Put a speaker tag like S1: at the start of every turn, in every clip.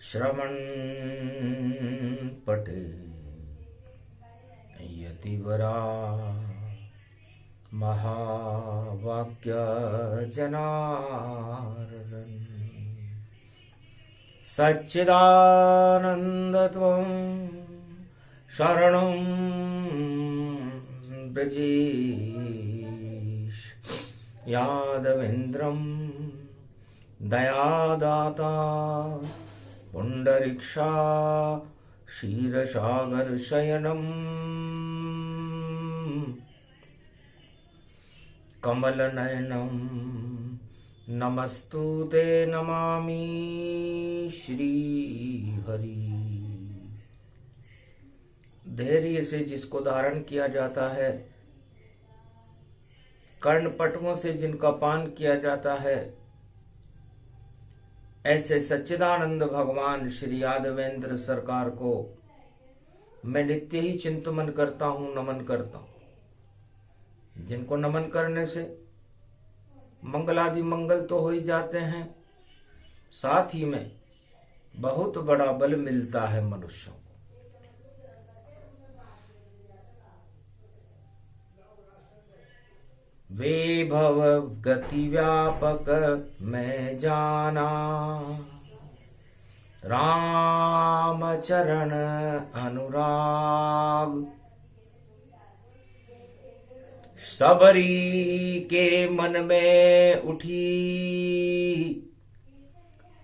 S1: श्रवण पटे यतिवरा महावाक्य जनार्दन सच्चिदानन्दत्वं शरणं ब्रजेश यादवेन्द्रं दयादाता पुंडरीक्षा क्षीरसागर शयनम कमलनयनम नमस्तुते नमामि श्रीहरि। धैर्य से जिसको धारण किया जाता है, कर्णपटुओं से जिनका पान किया जाता है, ऐसे सच्चिदानंद भगवान श्री यादवेंद्र सरकार को मैं नित्य ही चिंतन करता हूं, नमन करता हूं। जिनको नमन करने से मंगलादि मंगल तो हो ही जाते हैं, साथ ही में बहुत बड़ा बल मिलता है मनुष्यों को। वैभव गति व्यापक मैं जाना, राम चरण अनुराग। सबरी के मन में उठी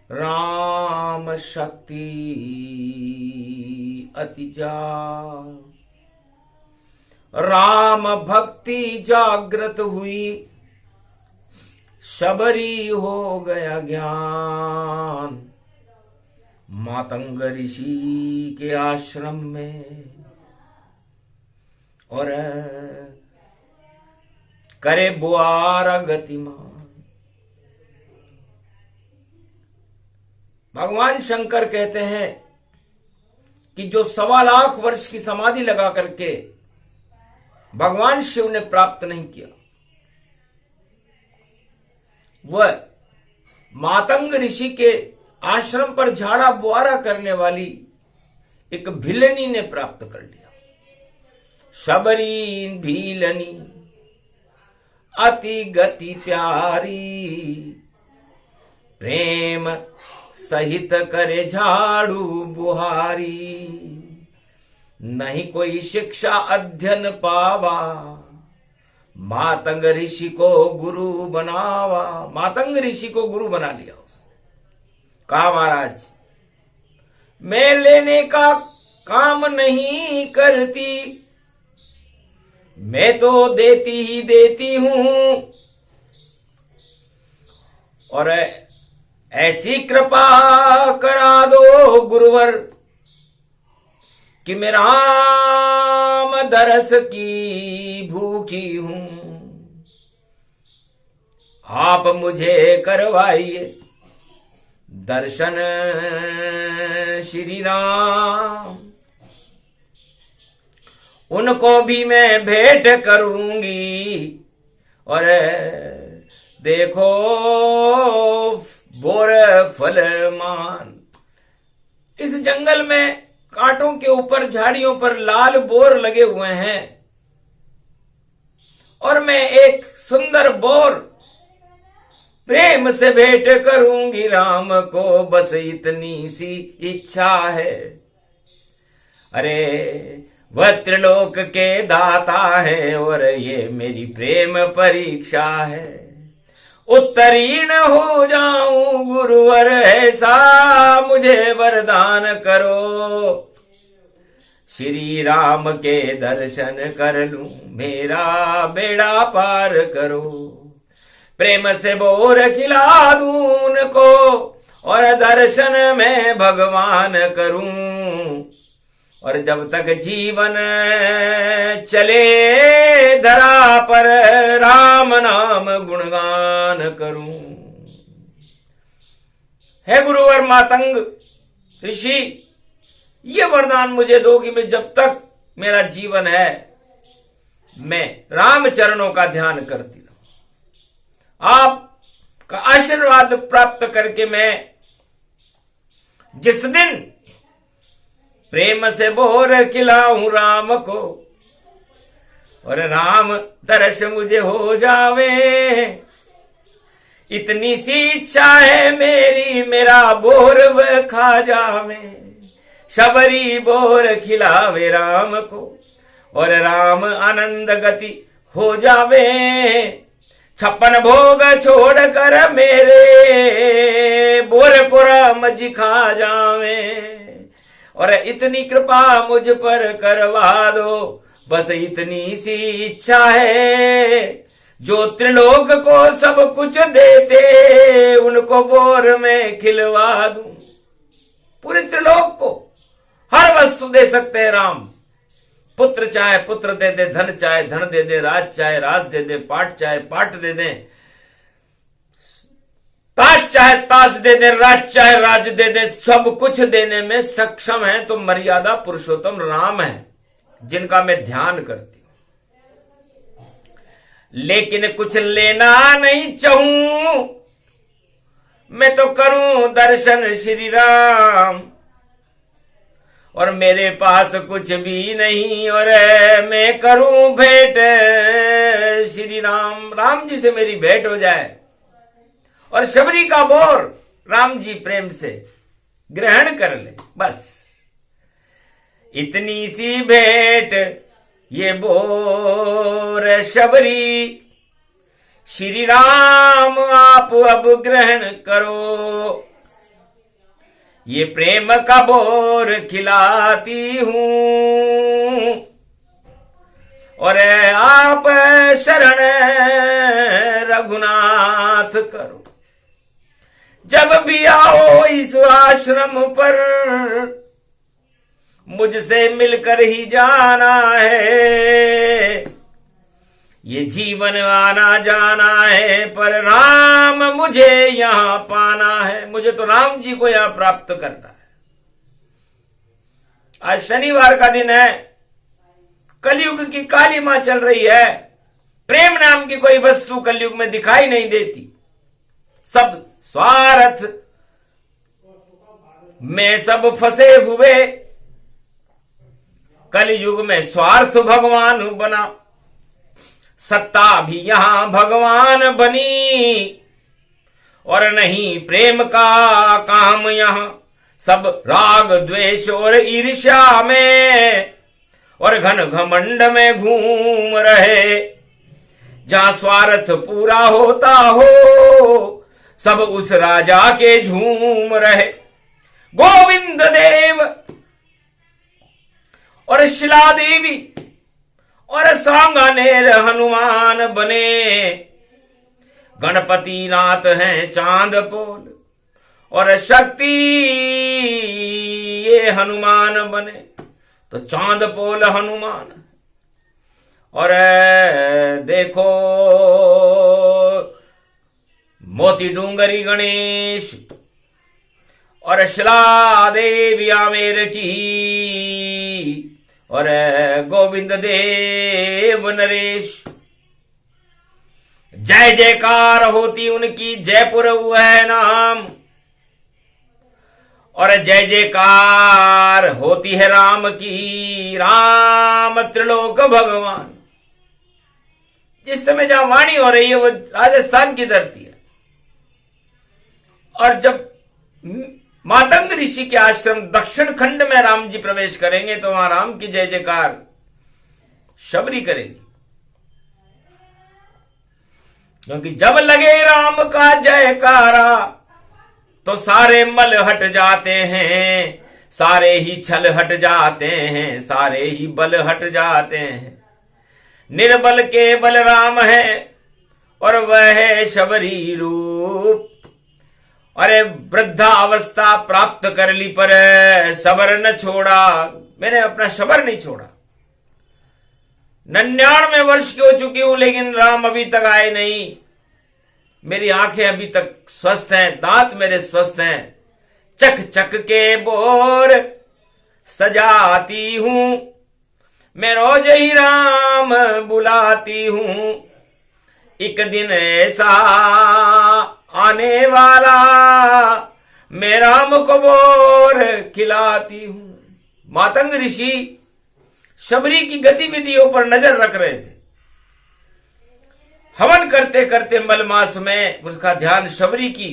S1: राम शक्ति अति जा, राम भक्ति जागृत हुई, शबरी हो गया ज्ञान। मातंग ऋषि के आश्रम में और करे बुआर गतिमान। भगवान शंकर कहते हैं कि जो 1.25 लाख वर्ष की समाधि लगा करके भगवान शिव ने प्राप्त नहीं किया, वह मातंग ऋषि के आश्रम पर झाड़ा बुआरा करने वाली एक भिलनी ने प्राप्त कर लिया। शबरी भीलनी अति गति प्यारी, प्रेम सहित करे झाड़ू बुहारी। नहीं कोई शिक्षा अध्ययन पावा, मातंग ऋषि को गुरु बनावा। मातंग ऋषि को गुरु बना लिया उसने। कहा महाराज, मैं लेने का काम नहीं करती, मैं तो देती ही देती हूं। और ऐसी कृपा करा दो गुरुवर कि मैं राम दरस की भूखी हूं। आप मुझे करवाइए दर्शन श्री राम, उनको भी मैं भेंट करूंगी। और देखो बोर फल मान। इस जंगल में कांटों के ऊपर झाड़ियों पर लाल बोर लगे हुए हैं, और मैं एक सुंदर बोर प्रेम से भेंट करूंगी राम को, बस इतनी सी इच्छा है। अरे वह त्रिलोक के दाता है और ये मेरी प्रेम परीक्षा है। उत्तीर्ण हो जाऊं गुरुवर, ऐसा मुझे वरदान करो। श्री राम के दर्शन कर लूं, मेरा बेड़ा पार करो। प्रेम से बोर खिला दूं उनको, और दर्शन में भगवान करूं। और जब तक जीवन चले धरा पर, राम नाम गुणगान करूं। हे गुरुवर मातंग ऋषि, ये वरदान मुझे दो कि मैं जब तक मेरा जीवन है, मैं राम चरणों का ध्यान करती रहूं। आपका आशीर्वाद प्राप्त करके मैं जिस दिन प्रेम से बोर खिलाऊं राम को और राम दर्श मुझे हो जावे, इतनी सी इच्छा है मेरी मेरा बोर वह खा जावे। शबरी बोर खिलावे राम को और राम आनंद गति हो जावे। 56 भोग छोड़ कर मेरे बोर को राम जी खा जावे। और इतनी कृपा मुझ पर करवा दो, बस इतनी सी इच्छा है। जो त्रिलोक को सब कुछ देते उनको बोर में खिलवा दूं। पूरे त्रिलोक को हर वस्तु दे सकते हैं राम। पुत्र चाहे पुत्र दे दे, धन चाहे धन दे दे, राज चाहे राज दे दे, पाठ चाहे पाठ दे दे, ताज चाहे ताज दे दे, राज चाहे राज दे दे, सब कुछ देने में सक्षम है। तो मर्यादा पुरुषोत्तम राम है जिनका मैं ध्यान करती हूं। लेकिन कुछ लेना नहीं चाहूं, मैं तो करूं दर्शन श्री राम। और मेरे पास कुछ भी नहीं और मैं करूं भेंट श्री राम। राम जी से मेरी भेंट हो जाए और शबरी का बोर राम जी प्रेम से ग्रहण कर ले, बस इतनी सी भेंट ये बोर शबरी। श्री राम आप अब ग्रहण करो, ये प्रेम का बोर खिलाती हूं। और आप शरण रघुनाथ करो, जब भी आओ इस आश्रम पर मुझसे मिलकर ही जाना है। ये जीवन आना जाना है पर राम मुझे यहां पाना है। मुझे तो राम जी को यहां प्राप्त करना है। आज शनिवार का दिन है, कलयुग की काली मां चल रही है। प्रेम नाम की कोई वस्तु कलयुग में दिखाई नहीं देती। सब स्वार्थ में सब फंसे हुए। कलयुग में स्वार्थ भगवान बना, सत्ता भी यहां भगवान बनी। और नहीं प्रेम का काम यहां, सब राग द्वेष और ईर्ष्या में और घन घमंड में घूम रहे। जहां स्वार्थ पूरा होता हो सब उस राजा के झूम रहे। गोविंद देव और शिला देवी और सांगानेर हनुमान बने। गणपति नाथ हैं चांद पोल और शक्ति ये हनुमान बने। तो चांद पोल हनुमान और देखो मोती डूंगरी गणेश और शिला देवी आमेर की और गोविंद देव नरेश। जय जयकार होती उनकी, जयपुर वह नाम। और जय जयकार होती है राम की, राम त्रिलोक भगवान। जिस समय जहां वाणी हो रही है वो राजस्थान की धरती है। और जब मातंग ऋषि के आश्रम दक्षिण खंड में राम जी प्रवेश करेंगे तो वहां राम की जय जयकार शबरी करेगी। क्योंकि जब लगे राम का जयकारा तो सारे मल हट जाते हैं, सारे ही छल हट जाते हैं, सारे ही बल हट जाते हैं। निर्बल के बल राम है और वह है शबरी रूप। अरे वृद्धा अवस्था प्राप्त कर ली पर सबर न छोड़ा। मैंने अपना सबर नहीं छोड़ा। 99 वर्ष की हो चुकी हूं लेकिन राम अभी तक आए नहीं। मेरी आंखें अभी तक स्वस्थ हैं, दांत मेरे स्वस्थ हैं। चक चक के बोर सजाती हूं, मैं रोज ही राम बुलाती हूं। एक दिन ऐसा आने वाला मैं राम को बोर खिलाती हूं। मातंग ऋषि शबरी की गतिविधियों पर नजर रख रहे थे। हवन करते करते मलमास में उसका ध्यान शबरी की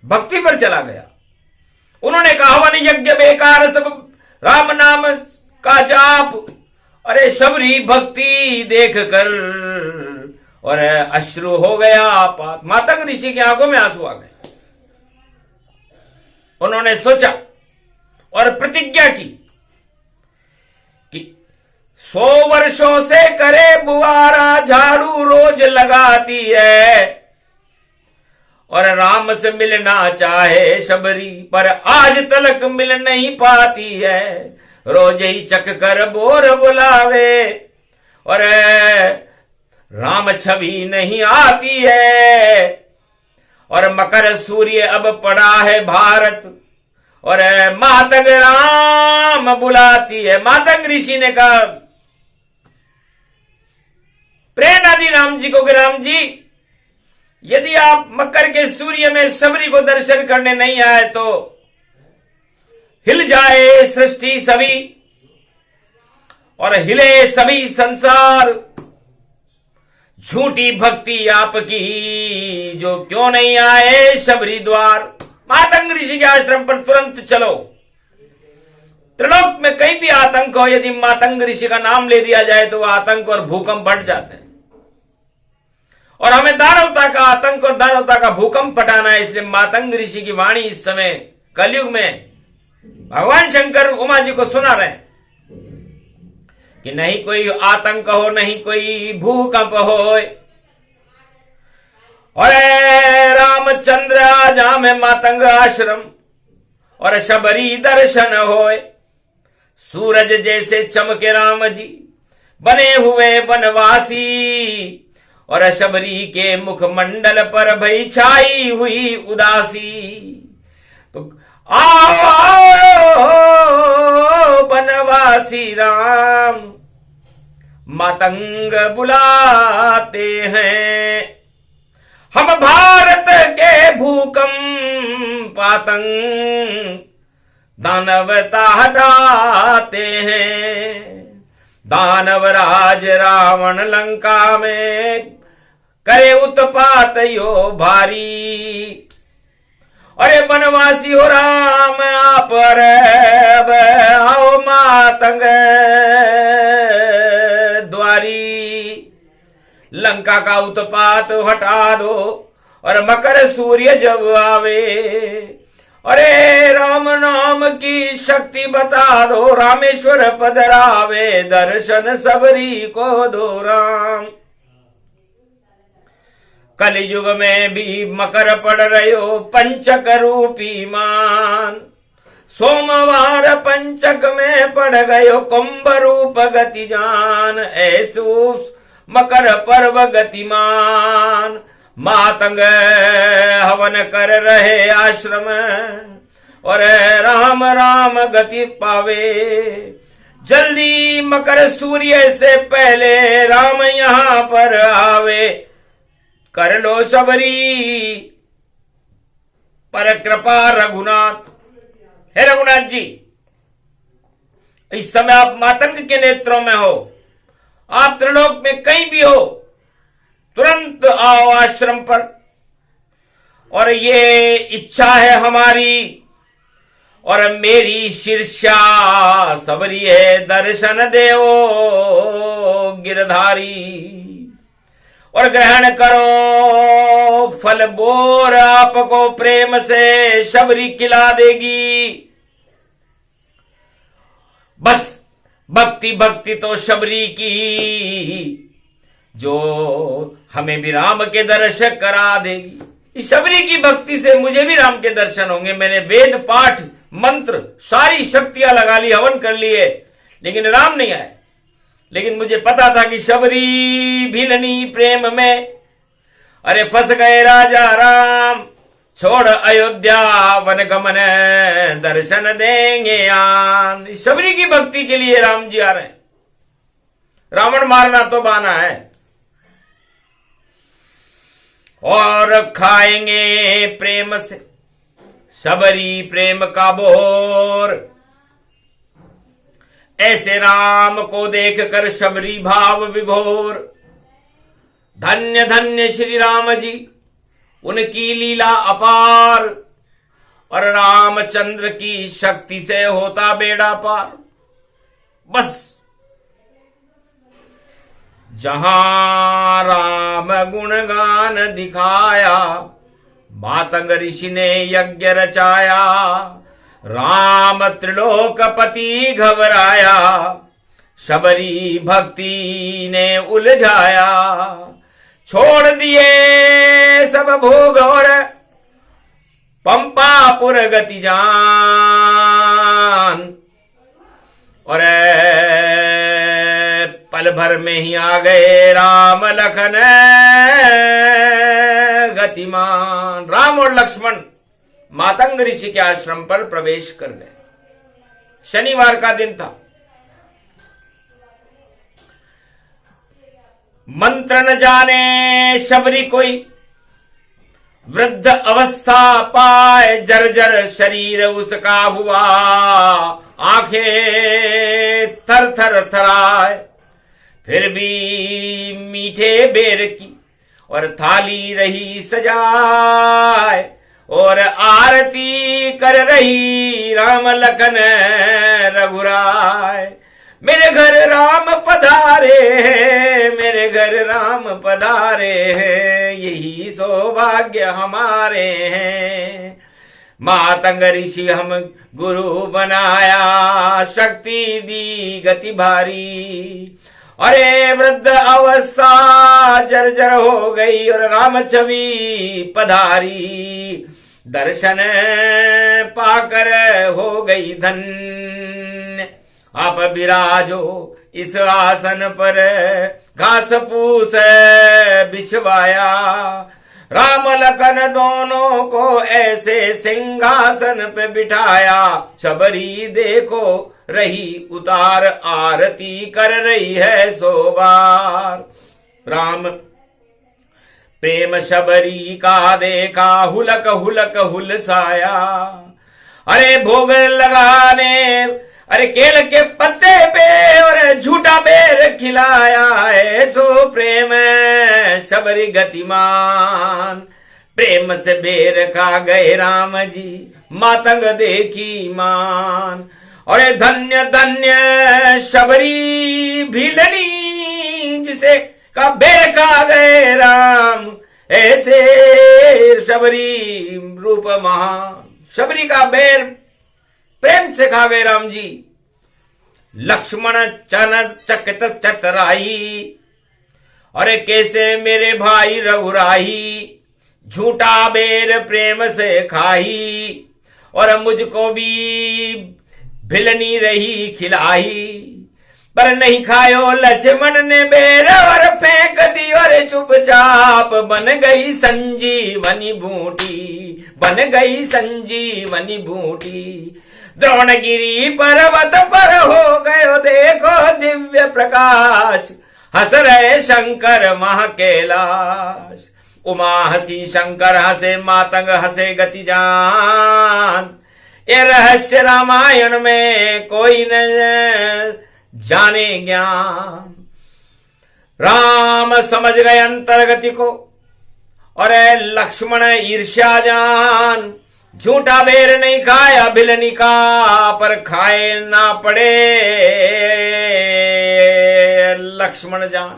S1: भक्ति पर चला गया। उन्होंने कहा, हवन यज्ञ बेकार, सब राम नाम का जाप। अरे शबरी भक्ति देख कर और अश्रु हो गया आपात। मातंग ऋषि की आंखों में आंसू आ गए। उन्होंने सोचा और प्रतिज्ञा की कि 100 वर्षों से करे बुआरा, झाड़ू रोज लगाती है और राम से मिलना चाहे शबरी, पर आज तलक मिल नहीं पाती है। रोज ही चक कर बोर बुलावे और राम छवि नहीं आती है। और मकर सूर्य अब पड़ा है भारत और मातंग राम बुलाती है। मातंग ऋषि ने कहा, प्रेरणा दी राम जी को कि राम जी, यदि आप मकर के सूर्य में शबरी को दर्शन करने नहीं आए तो हिल जाए सृष्टि सभी और हिले सभी संसार। झूठी भक्ति आपकी जो क्यों नहीं आए शबरी द्वार। मातंग ऋषि के आश्रम पर तुरंत चलो। त्रिलोक में कहीं भी आतंक हो, यदि मातंग ऋषि का नाम ले दिया जाए तो वह आतंक और भूकंप बढ़ जाते हैं। और हमें दानवता का आतंक और दानवता का भूकंप हटाना है। इसलिए मातंग ऋषि की वाणी इस समय कलयुग में भगवान शंकर उमा जी को सुना रहे हैं कि नहीं कोई आतंक हो, नहीं कोई भूकंप हो। और रामचंद्र आजा में मातंग आश्रम और शबरी दर्शन होए। सूरज जैसे चमके राम जी बने हुए बनवासी और शबरी के मुखमंडल पर भई छाई हुई उदासी। तो आओ बनवासी राम मातंग बुलाते हैं। हम भारत के भूकंप आतंक दानवता हटाते हैं। दानव राज रावण लंका में करे उत्पात यो भारी। अरे बनवासी हो राम आप अब आओ मातंग द्वारी। लंका का उत्पात हटा दो और मकर सूर्य जब आवे। अरे राम नाम की शक्ति बता दो। रामेश्वर पधरावे दर्शन सबरी को दो राम। कलयुग में भी मकर पड़ रहो पंचक रूपी मान। सोमवार पंचक में पड़ गयो कुंभ रूप गति जान। ऐसु मकर पर्व गतिमान। मातंग हवन कर रहे आश्रम और राम राम गति पावे। जल्दी मकर सूर्य से पहले राम यहां पर आवे। कर लो शबरी पर कृपा रघुनाथ। हे रघुनाथ जी, इस समय आप मातंग के नेत्रों में हो। आप त्रिलोक में कहीं भी हो, तुरंत आओ आश्रम पर। और ये इच्छा है हमारी और मेरी शीर्षा सबरी है। दर्शन देवो गिरधारी और ग्रहण करो फल बोर। आपको प्रेम से शबरी खिला देगी। बस भक्ति भक्ति तो शबरी की जो हमें भी राम के दर्शन करा देगी। इस शबरी की भक्ति से मुझे भी राम के दर्शन होंगे। मैंने वेद पाठ मंत्र सारी शक्तियां लगा ली, हवन कर लिए, लेकिन राम नहीं आए। लेकिन मुझे पता था कि शबरी भीलनी प्रेम में अरे फंस गए राजा राम। छोड़ अयोध्या वन गमन दर्शन देंगे आन। शबरी की भक्ति के लिए राम जी आ रहे हैं। रावण मारना तो बाना है और खाएंगे प्रेम से शबरी प्रेम का बोर। ऐसे राम को देखकर शबरी भाव विभोर। धन्य धन्य श्री राम जी, उनकी लीला अपार, और रामचंद्र की शक्ति से होता बेड़ा पार। बस जहां राम गुणगान दिखाया, मातंग ऋषि ने यज्ञ रचाया। राम त्रिलोकपति घबराया, शबरी भक्ति ने उलझाया। छोड़ दिए सब भोग और पंपापुर गति जान, और पल भर में ही आ गए राम लखन गतिमान। राम और लक्ष्मण मातंग ऋषि के आश्रम पर प्रवेश कर गए। शनिवार का दिन था। मंत्र न जाने शबरी कोई, वृद्ध अवस्था पाए जर्जर शरीर उसका हुआ। आंखें थर थर थराए, फिर भी मीठे बेर की और थाली रही सजाए। और आरती कर रही राम लखन रघुराय। मेरे घर राम पधारे हैं, मेरे घर राम पधारे हैं, यही सौभाग्य हमारे हैं। मातंग ऋषि हम गुरु बनाया, शक्ति दी गति भारी। अरे वृद्ध अवस्था जर्जर हो गई और राम छवि पधारी। दर्शन पाकर हो गई धन्य, आप विराजो इस आसन पर। घास फूस बिछवाया, राम लखन दोनों को ऐसे सिंहासन पे बिठाया। शबरी देखो रही उतार, आरती कर रही है सोबार। राम प्रेम शबरी का देखा, हुलक हुलक हुलसाया। अरे भोग लगाने, अरे केल के पत्ते पे और झूठा बेर खिलाया है। सो प्रेम शबरी गतिमान, प्रेम से बेर खा गए राम जी, मातंग देखी मान। अरे धन्य धन्य शबरी भीलनी, जिसे का बेर खा गए राम। ऐसे शबरी रूप महान, शबरी का बेर प्रेम से खा गए राम जी। लक्ष्मण चन चकित चतराई, अरे कैसे मेरे भाई रघुराई। झूठा बेर प्रेम से खाई, और मुझको भी भिलनी रही खिलाई। पर नहीं खायो लक्ष्मण ने बेर, और फेंक दी और चुपचाप बन गई संजीवनी बूटी, बन गई संजीवनी बूटी। द्रोणगिरी पर्वत पर हो गयो देखो दिव्य प्रकाश, हंस रहे शंकर महाकैलाश। उमा हंसी शंकर हंसे, मातंग हंसे गति जान। ये रहस्य रामायण में कोई न जाने ज्ञान। राम समझ गए अंतर्गति को, और लक्ष्मण ईर्ष्या जान। झूठा बेर नहीं खाया भिलनी का, पर खाए ना पड़े लक्ष्मण जान।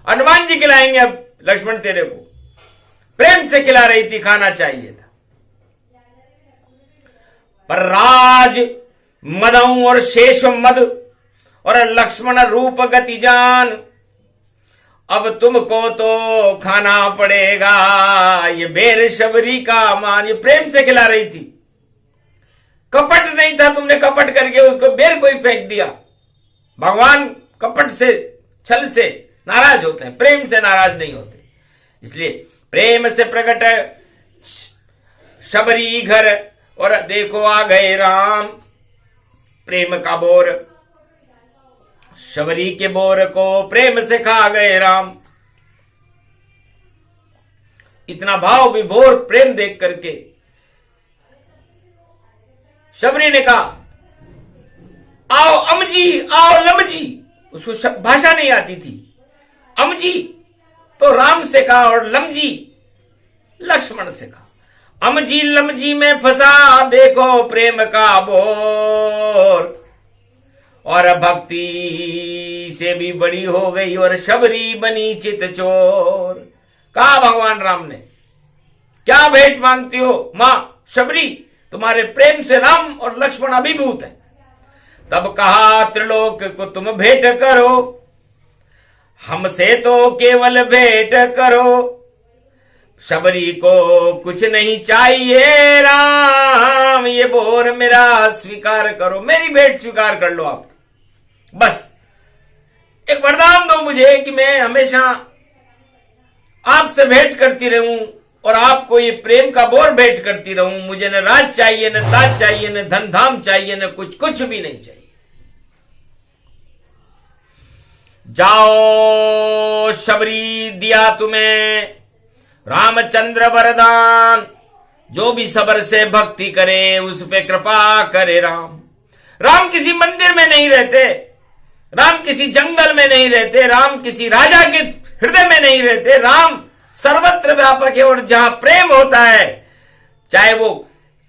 S1: हनुमान जी खिलाएंगे अब लक्ष्मण तेरे को, प्रेम से खिला रही थी, खाना चाहिए था। पर राज मदऊ और शेष मद, और लक्ष्मण रूप गति जान। अब तुमको तो खाना पड़ेगा ये बेर शबरी का मान। ये प्रेम से खिला रही थी, कपट नहीं था। तुमने कपट करके उसको बेर को ही फेंक दिया। भगवान कपट से, छल से नाराज होते हैं, प्रेम से नाराज नहीं होते। इसलिए प्रेम से प्रकट शबरी घर, और देखो आ गए राम। प्रेम का बोर, शबरी के बोर को प्रेम से खा गए राम। इतना भाव विभोर प्रेम देख करके शबरी ने कहा, आओ अमजी, आओ लमजी। उसको भाषा नहीं आती थी। अमजी तो राम से कहा और लमजी लक्ष्मण से कहा। अमजी लमजी में फंसा देखो प्रेम का बोर, और भक्ति से भी बड़ी हो गई और शबरी बनी चित चोर। कहा भगवान राम ने, क्या भेंट मांगती हो मां शबरी, तुम्हारे प्रेम से राम और लक्ष्मण अभिभूत है। तब कहा, त्रिलोक को तुम भेंट करो, हमसे तो केवल भेंट करो। शबरी को कुछ नहीं चाहिए राम, ये बोर मेरा स्वीकार करो, मेरी भेंट स्वीकार कर लो आप। बस एक वरदान दो मुझे कि मैं हमेशा आपसे भेंट करती रहूं और आपको ये प्रेम का बोर भेंट करती रहूं। मुझे न राज चाहिए, न ताज चाहिए, न धन धाम चाहिए, न कुछ भी नहीं चाहिए। जाओ शबरी, दिया तुम्हें रामचंद्र वरदान, जो भी सबर से भक्ति करे उस पे कृपा करे राम। राम किसी मंदिर में नहीं रहते, राम किसी जंगल में नहीं रहते, राम किसी राजा के हृदय में नहीं रहते। राम सर्वत्र व्यापक है और जहां प्रेम होता है, चाहे वो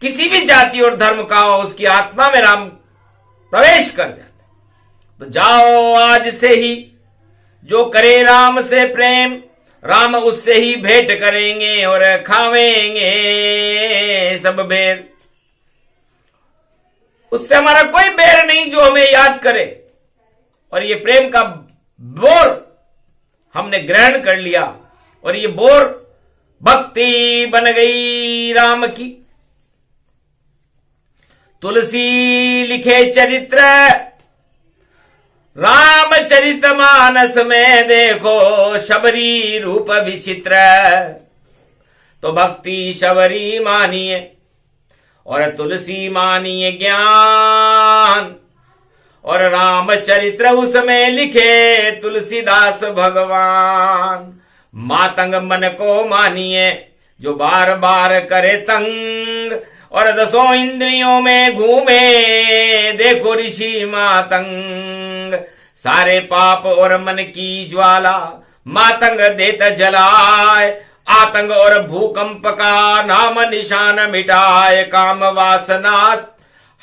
S1: किसी भी जाति और धर्म का हो, उसकी आत्मा में राम प्रवेश कर जाते। तो जाओ आज से ही जो करे राम से प्रेम, राम उससे ही भेंट करेंगे और खावेंगे सब बेर। उससे हमारा कोई बैर नहीं जो हमें याद करे, और ये प्रेम का बोर हमने ग्रहण कर लिया और ये बोर भक्ति बन गई राम की। तुलसी लिखे चरित्र रामचरितमानस में देखो शबरी रूप विचित्र। तो भक्ति शबरी मानिए और तुलसी मानिए ज्ञान, और रामचरित्र उसमें लिखे तुलसीदास भगवान। मातंग मन को मानिए जो बार बार करे तंग, और 10 इंद्रियों में घूमे देखो ऋषि मातंग। सारे पाप और मन की ज्वाला मातंग देत जलाए, आतंक और भूकंप का नाम निशान मिटाए। काम वासना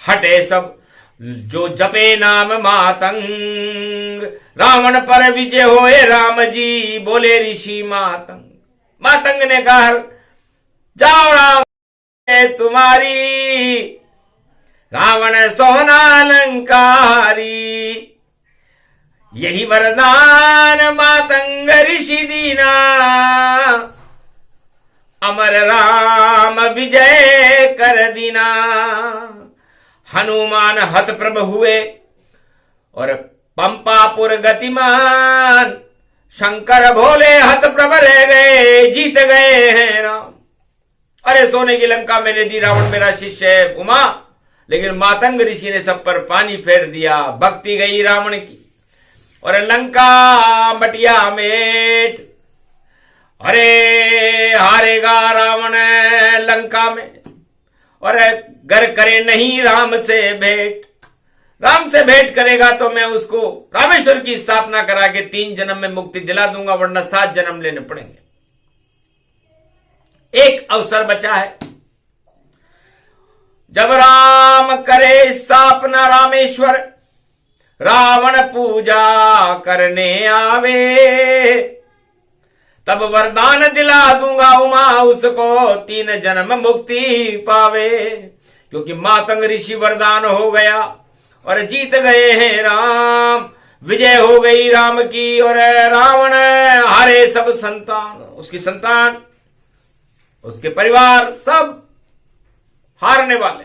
S1: हटे सब जो जपे नाम मातंग, रावण पर विजय होए राम जी बोले ऋषि मातंग। मातंग ने कहा, जाओ राम तुम्हारी, रावण सोना लंकारी। यही वरदान मातंग ऋषि दीना, अमर राम विजय कर दीना। हनुमान हत प्रभ हुए और पंपापुर गतिमान, शंकर भोले हत प्रभ रह गए जीत गए हैं राम। अरे सोने की लंका मैंने दी, रावण मेरा शिष्य है उमा, लेकिन मातंग ऋषि ने सब पर पानी फेर दिया। भक्ति गई रावण की और लंका मटिया मेट। अरे हारेगा रावण लंका में, और गर करे नहीं राम से भेंट। राम से भेंट करेगा तो मैं उसको रामेश्वर की स्थापना करा के 3 जन्म में मुक्ति दिला दूंगा, वरना 7 जन्म लेने पड़ेंगे। एक अवसर बचा है, जब राम करे स्थापना रामेश्वर, रावण पूजा करने आवे, तब वरदान दिला दूंगा उमा उसको 3 जन्म मुक्ति पावे। क्योंकि मातंग ऋषि वरदान हो गया और जीत गए हैं राम, विजय हो गई राम की, और रावण हारे सब संतान, उसकी संतान उसके परिवार सब हारने वाले।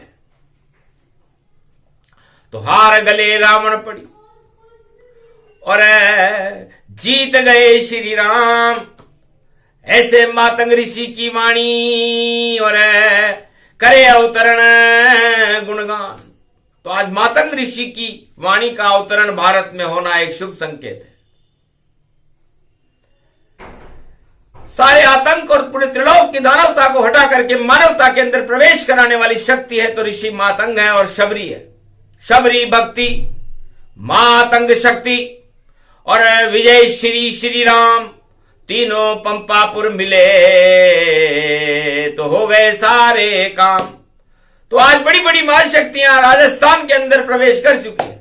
S1: तो हार गले रावण पड़ी और जीत गए श्री राम। ऐसे मातंग ऋषि की वाणी और करे अवतरण गुणगान। तो आज मातंग ऋषि की वाणी का अवतरण भारत में होना एक शुभ संकेत है। सारे आतंक और पूरे त्रिलोक की दानवता को हटा करके मानवता के अंदर प्रवेश कराने वाली शक्ति है तो ऋषि मातंग है और शबरी है। शबरी भक्ति, मातंग शक्ति और विजय श्री श्री राम, तीनों पंपापुर मिले तो हो गए सारे काम। तो आज बड़ी बड़ी महाशक्तियां राजस्थान के अंदर प्रवेश कर चुकी है,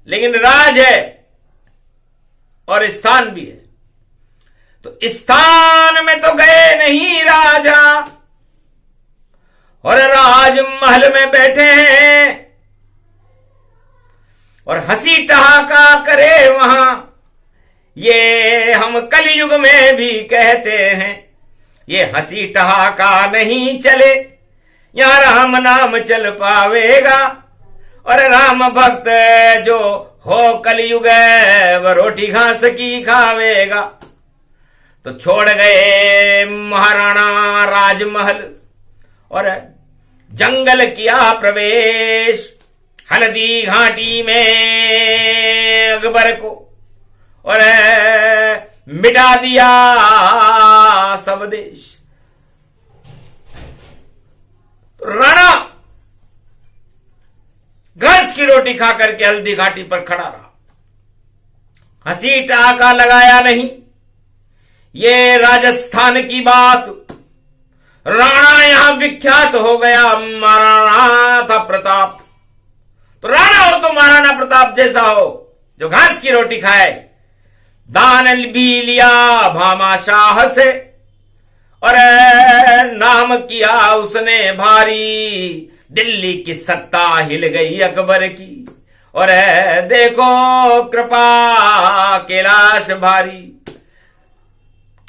S1: लेकिन राज है और स्थान भी है। तो स्थान में तो गए नहीं राजा और राजमहल में बैठे हैं और हंसी ठहाका करे वहां। ये हम कलयुग में भी कहते हैं, ये हंसी ठहाका नहीं चले, यहां राम नाम चल पावेगा। और राम भक्त जो हो कलयुग वह रोटी घास की खावेगा। तो छोड़ गए महाराणा राजमहल और जंगल किया प्रवेश, हल्दी घाटी में अकबर को और मिटा दिया सब देश। तो राणा घास की रोटी खा करके हल्दी घाटी पर खड़ा रहा, हंसी ठहाका लगाया नहीं। ये राजस्थान की बात, राणा यहां विख्यात हो गया, महाराणा था प्रताप। तो राणा हो तो महाराणा प्रताप जैसा हो जो घास की रोटी खाए। दान भी लिया भामाशाह से और नाम किया उसने भारी, दिल्ली की सत्ता हिल गई अकबर की। और देखो कृपा कैलाश भारी,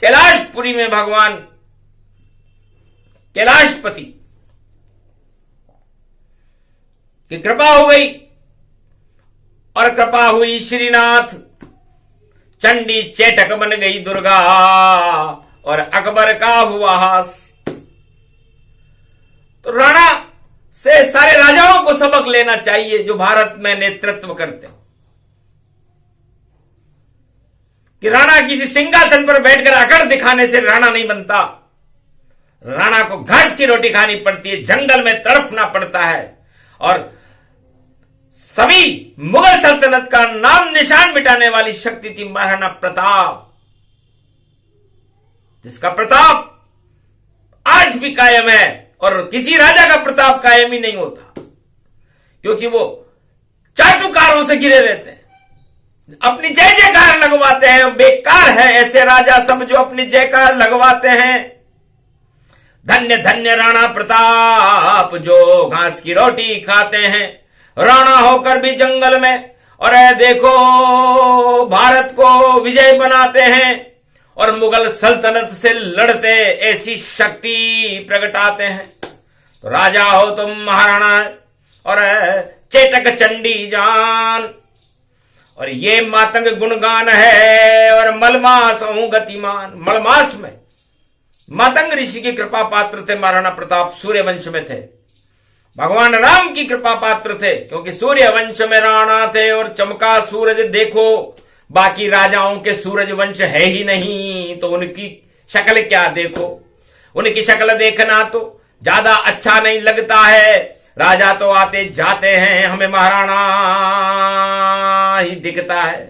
S1: कैलाशपुरी में भगवान कैलाशपति की कृपा हो गई और कृपा हुई श्रीनाथ। चंडी चेटक बन गई दुर्गा और अकबर का हुआ हास। तो राणा से सारे राजाओं को सबक लेना चाहिए जो भारत में नेतृत्व करते हैं, कि राणा किसी सिंहासन पर बैठकर अकड़ दिखाने से राणा नहीं बनता। राणा को घास की रोटी खानी पड़ती है, जंगल में तड़पना पड़ता है। और सभी मुगल सल्तनत का नाम निशान मिटाने वाली शक्ति थी महाराणा प्रताप, जिसका प्रताप आज भी कायम है। और किसी राजा का प्रताप कायम ही नहीं होता, क्योंकि वो चाटुकारों से घिरे रहते हैं, अपनी जय जयकार लगवाते हैं। बेकार है ऐसे राजा सब जो अपनी जयकार लगवाते हैं। धन्य धन्य राणा प्रताप जो घास की रोटी खाते हैं, राणा होकर भी जंगल में और देखो भारत को विजय बनाते हैं और मुगल सल्तनत से लड़ते ऐसी शक्ति प्रगटाते हैं। तो राजा हो तुम महाराणा और चेटक चंडी जान। और ये मातंग गुणगान है और मलमास हूं गतिमान। मलमास में मातंग ऋषि की कृपा पात्र थे महाराणा प्रताप, सूर्य वंश में थे। भगवान राम की कृपा पात्र थे, क्योंकि सूर्य वंश में राणा थे और चमका सूरज देखो। बाकी राजाओं के सूरज वंश है ही नहीं, तो उनकी शक्ल क्या देखो। उनकी शक्ल देखना तो ज्यादा अच्छा नहीं लगता है। राजा तो आते जाते हैं, हमें महाराणा ही दिखता है।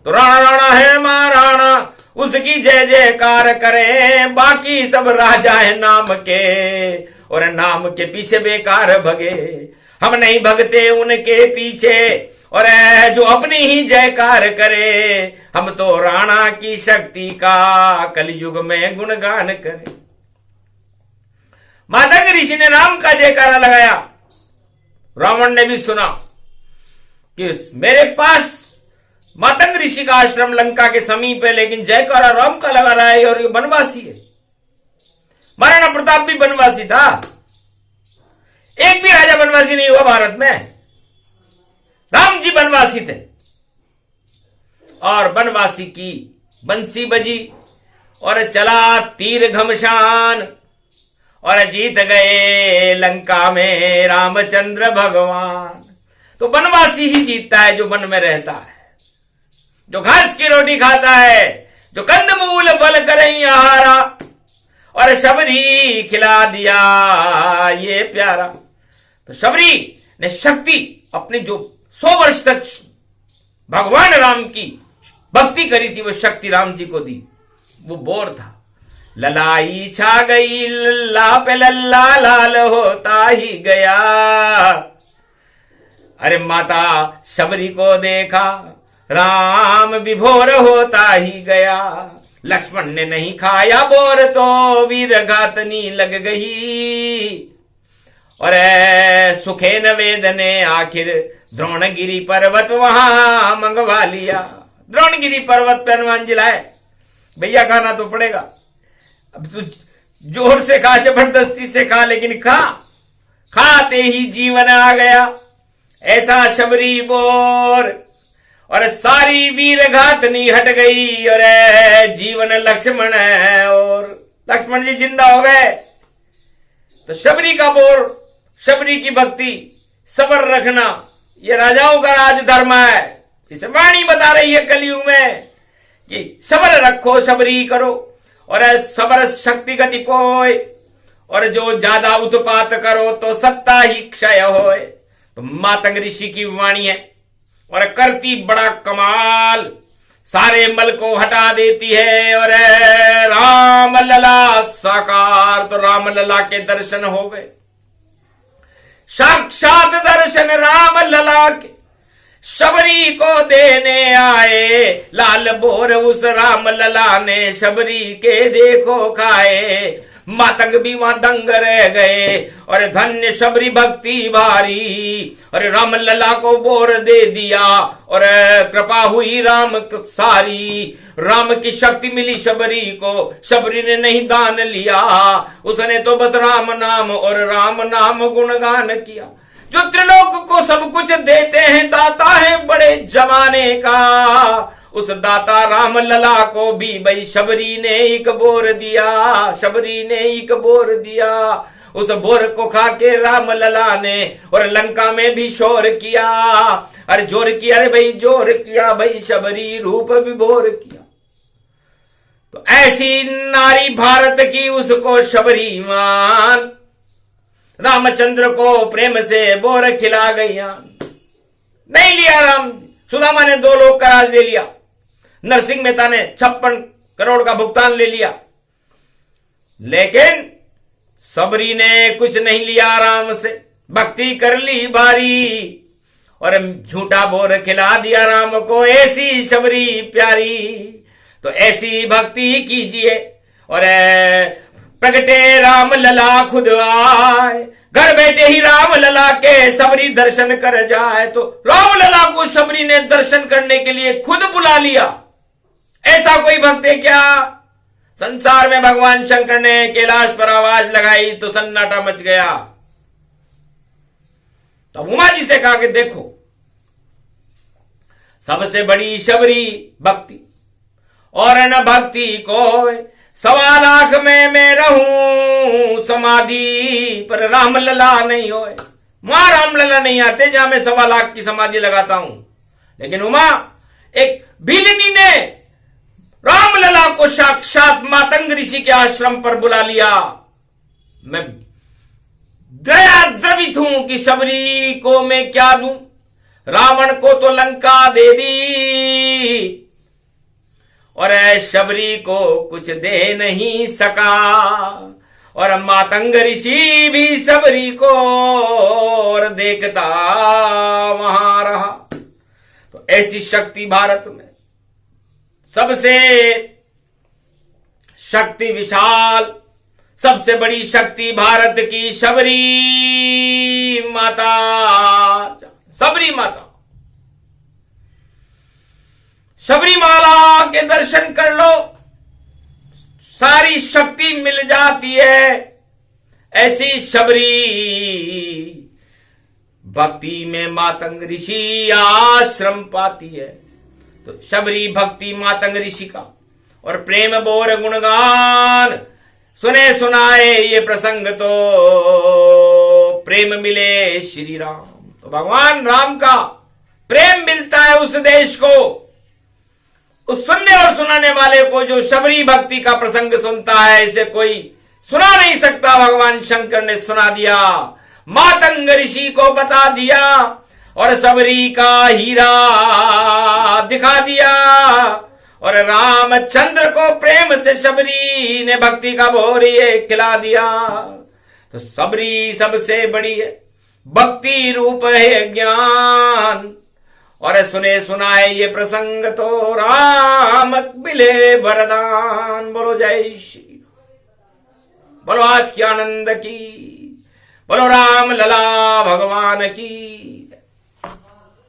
S1: तो राणा राणा है महाराणा, उसकी जय जयकार करें। बाकी सब राजा है नाम के और नाम के पीछे बेकार भगे। हम नहीं भगते उनके पीछे और जो अपनी ही जयकार करे। हम तो राणा की शक्ति का कलयुग में गुणगान करें। मातंग ऋषि ने राम का जयकारा लगाया। रावण ने भी सुना कि मेरे पास मातंग ऋषि का आश्रम लंका के समीप है, लेकिन जयकारा राम का लगा रहा है और ये बनवासी है। महाराणा प्रताप भी बनवासी था, एक भी राजा बनवासी नहीं हुआ भारत में। राम जी बनवासी थे और बनवासी की बंसी बजी और चला तीर घमशान और जीत गए लंका में रामचंद्र भगवान। तो बनवासी ही जीतता है जो वन में रहता है, जो घास की रोटी खाता है, जो कंदमूल फल करई आहारा, और शबरी खिला दिया ये प्यारा। तो शबरी ने शक्ति अपने जो 100 वर्ष तक भगवान राम की भक्ति करी थी, वो शक्ति राम जी को दी। वो बोर था, ललाई छा गई लल्ला पे लल्ला लाल होता ही गया। अरे माता शबरी को देखा राम विभोर होता ही गया। लक्ष्मण ने नहीं खाया बोर तो वीर घातनी लग गई। और सुखे न वेद ने आखिर द्रोणगिरी पर्वत वहां मंगवा लिया। द्रोणगिरी पर्वत पर हनुमान जी लाए, भैया खाना तो पड़ेगा, अब तू जोर से खा, जबरदस्ती से खा, लेकिन खा। खाते ही जीवन आ गया, ऐसा शबरी बोर। और सारी वीर घातनी हट गई, और जीवन लक्ष्मण है, और लक्ष्मण जी जिंदा हो गए। तो शबरी का बोर, शबरी की भक्ति, सबर रखना, ये राजाओं का राजधर्म है। इसे वाणी बता रही है कलयुग में कि सबर रखो, शबरी करो, और सबर शक्ति गति कोय, और जो ज्यादा उत्पात करो तो सत्ता ही क्षय होए। तो मातंग ऋषि की वाणी है, और करती बड़ा कमाल, सारे मल को हटा देती है। और राम लला साकार, तो राम लला के दर्शन हो गए, साक्षात दर्शन राम लला के शबरी को देने आए। लाल बोर उस राम लला ने शबरी के देखो खाए। मातंग भी वहां दंग रह गए, और धन्य शबरी भक्ति भारी। और राम लला को बोर दे दिया, और कृपा हुई राम सारी। राम की शक्ति मिली शबरी को, शबरी ने नहीं दान लिया, उसने तो बस राम नाम और राम नाम गुणगान किया। जो त्रिलोक को सब कुछ देते हैं, दाता है बड़े जमाने का, उस दाता राम लला को भी भाई शबरी ने एक बोर दिया। शबरी ने एक बोर दिया, उस बोर को खा के राम लला ने और लंका में भी शोर किया। अरे जोर किया, अरे भाई जोर किया, भाई शबरी रूप विभोर किया। तो ऐसी नारी भारत की, उसको शबरी मान। रामचंद्र को प्रेम से बोर खिला गई। नहीं लिया राम, सुदामा ने 2 लोग का राज ले लिया, नरसिंह मेहता ने 56 करोड़ का भुगतान ले लिया, लेकिन शबरी ने कुछ नहीं लिया राम से। भक्ति कर ली भारी, और झूठा बोर खिला दिया राम को, ऐसी शबरी प्यारी। तो ऐसी भक्ति कीजिए, और प्रगटे राम लला खुद आए। घर बैठे ही राम लला के शबरी दर्शन कर जाए। तो राम लला को शबरी ने दर्शन करने के लिए खुद बुला लिया। ऐसा कोई भक्त है क्या? संसार में भगवान शंकर ने कैलाश पर आवाज लगाई तो सन्नाटा मच गया। तब उमा जी से कहा कि देखो, सबसे बड़ी शबरी भक्ति, और न भक्ति को 1.25 लाख में मैं रहूं समाधि पर राम लला नहीं होए। वहां राम लला नहीं आते जहां मैं 1.25 लाख की समाधि लगाता हूं। लेकिन उमा एक भिलनी ने राम लला को साक्षात मातंग ऋषि के आश्रम पर बुला लिया। मैं दया द्रवित हूं कि शबरी को मैं क्या दूं। रावण को तो लंका दे दी, और शबरी को कुछ दे नहीं सका। और मातंग ऋषि भी शबरी को और देखता वहां रहा। तो ऐसी शक्ति भारत में सबसे शक्ति विशाल, सबसे बड़ी शक्ति भारत की शबरी माता। शबरी माता, शबरी माला के दर्शन कर लो, सारी शक्ति मिल जाती है। ऐसी शबरी भक्ति में मातंग ऋषि आश्रम पाती है। तो शबरी भक्ति मातंग ऋषि का और प्रेम बोर गुणगान सुने सुनाए ये प्रसंग, तो प्रेम मिले श्री राम। तो भगवान राम का प्रेम मिलता है उस देश को, उस सुनने और सुनाने वाले को जो शबरी भक्ति का प्रसंग सुनता है, इसे कोई सुना नहीं सकता। भगवान शंकर ने सुना दिया, मातंग ऋषि को बता दिया और शबरी का हीरा दिखा दिया। और रामचंद्र को प्रेम से शबरी ने भक्ति का भोरिए खिला दिया। तो शबरी सबसे बड़ी है, भक्ति रूप है ज्ञान। और सुने सुनाए ये प्रसंग तो राम मिले वरदान। बोलो जय श्री, बोलो आज की आनंद की, बोलो राम लला भगवान की।